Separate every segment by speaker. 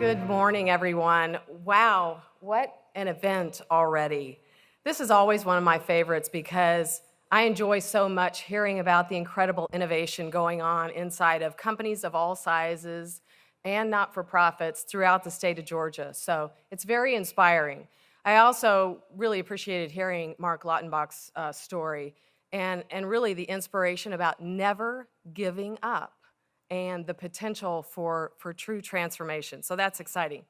Speaker 1: Good morning, everyone. Wow, what an event already. This is always one of my favorites because I enjoy so much hearing about the incredible innovation going on inside of companies of all sizes and not-for-profits throughout the state of Georgia. So it's very inspiring. I also really appreciated hearing Mark Lautenbach's story and really the inspiration about never giving up and the potential for true transformation. So that's exciting.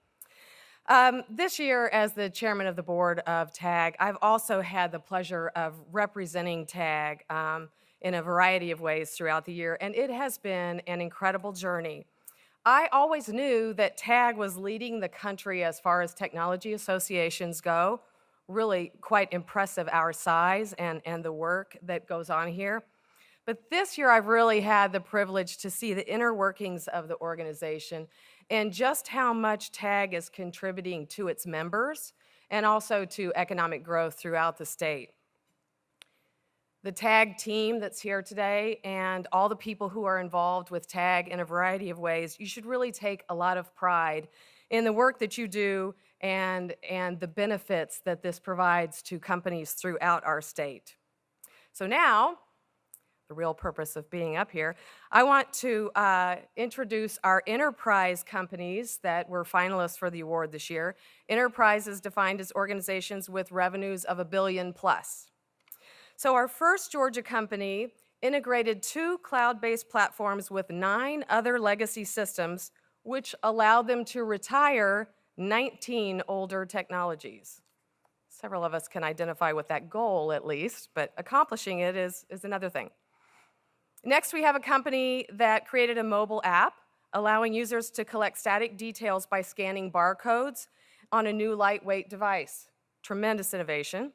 Speaker 1: This year, as the chairman of the board of TAG, I've also had the pleasure of representing TAG in a variety of ways throughout the year, and it has been an incredible journey. I always knew that TAG was leading the country as far as technology associations go. Really quite impressive, our size and the work that goes on here. But this year, I've really had the privilege to see the inner workings of the organization and just how much TAG is contributing to its members and also to economic growth throughout the state. The TAG team that's here today and all the people who are involved with TAG in a variety of ways, you should really take a lot of pride in the work that you do and the benefits that this provides to companies throughout our state. So now, the real purpose of being up here, I want to introduce our enterprise companies that were finalists for the award this year. Enterprise is defined as organizations with revenues of $1 billion plus. So our first Georgia company integrated 2 cloud-based platforms with 9 other legacy systems, which allowed them to retire 19 older technologies. Several of us can identify with that goal at least, but accomplishing it is another thing. Next, we have a company that created a mobile app, allowing users to collect static details by scanning barcodes on a new lightweight device. Tremendous innovation.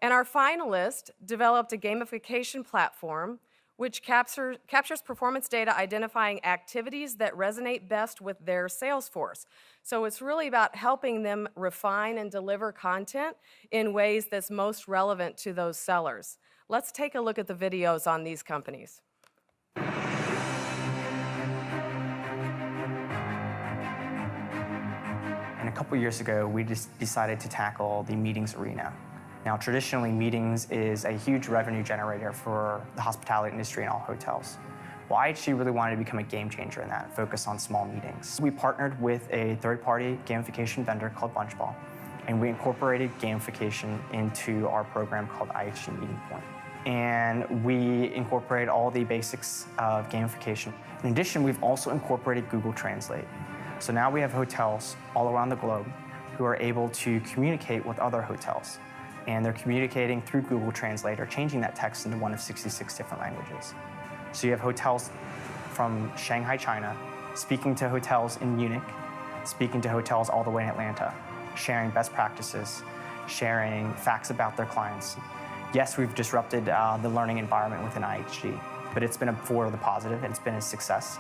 Speaker 1: And our finalist developed a gamification platform which captures performance data identifying activities that resonate best with their sales force. So it's really about helping them refine and deliver content in ways that's most relevant to those sellers. Let's take a look at the videos on these companies.
Speaker 2: And a couple years ago, we just decided to tackle the meetings arena. Now, traditionally, meetings is a huge revenue generator for the hospitality industry and all hotels. Well, I actually really wanted to become a game changer in that, focus on small meetings. We partnered with a third-party gamification vendor called Bunchball, and we incorporated gamification into our program called Agee Meeting Point. And we incorporated all the basics of gamification. In addition, we've also incorporated Google Translate. So now we have hotels all around the globe who are able to communicate with other hotels. And they're communicating through Google Translate or changing that text into one of 66 different languages. So you have hotels from Shanghai, China, speaking to hotels in Munich, speaking to hotels all the way in Atlanta, sharing best practices, sharing facts about their clients. Yes, we've disrupted the learning environment within Agee, but it's been for the positive and it's been a success.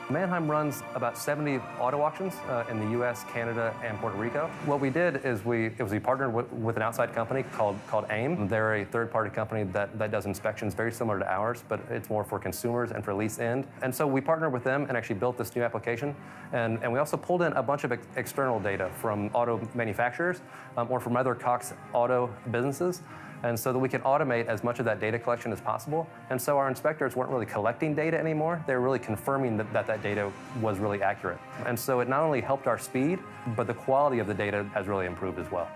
Speaker 3: Manheim runs about 70 auto auctions in the US, Canada, and Puerto Rico. What we did is we partnered with an outside company called AIM. They're a third-party company that does inspections very similar to ours, but it's more for consumers and for lease end. And so we partnered with them and actually built this new application. And we also pulled in a bunch of external data from auto manufacturers or from other Cox auto businesses. And so that we can automate as much of that data collection as possible. And so our inspectors weren't really collecting data anymore, they were really confirming that data was really accurate. And so it not only helped our speed, but the quality of the data has really improved as well.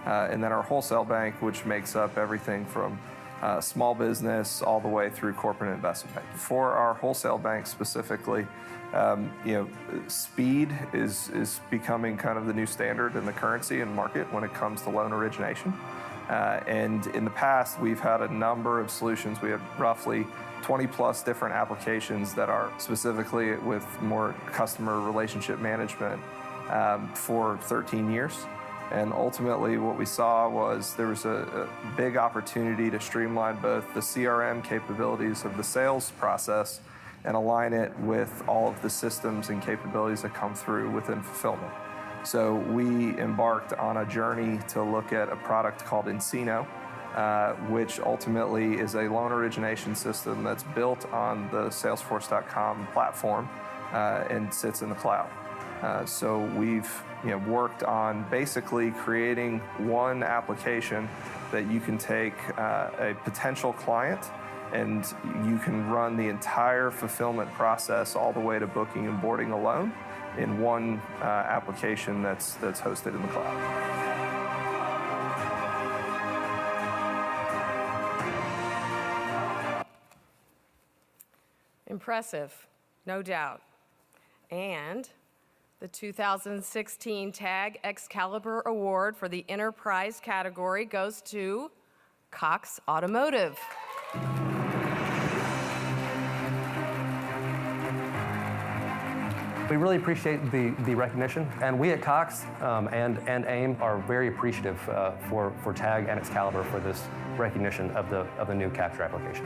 Speaker 4: And then our wholesale bank, which makes up everything from small business all the way through corporate investment bank. For our wholesale bank specifically, speed is becoming kind of the new standard in the currency and market when it comes to loan origination. And in the past, we've had a number of solutions. We have roughly 20 plus different applications that are specifically with more customer relationship management for 13 years. And ultimately what we saw was there was a big opportunity to streamline both the CRM capabilities of the sales process and align it with all of the systems and capabilities that come through within fulfillment. So we embarked on a journey to look at a product called Encino, which ultimately is a loan origination system that's built on the Salesforce.com platform and sits in the cloud. So we've worked on basically creating one application that you can take a potential client and you can run the entire fulfillment process all the way to booking and boarding a loan in one application that's hosted in the cloud.
Speaker 1: Impressive, no doubt. And the 2016 TAG Excalibur Award for the Enterprise category goes to Cox Automotive.
Speaker 3: We really appreciate the recognition, and we at Cox and AIM are very appreciative for TAG and Excalibur for this recognition of the new capture application.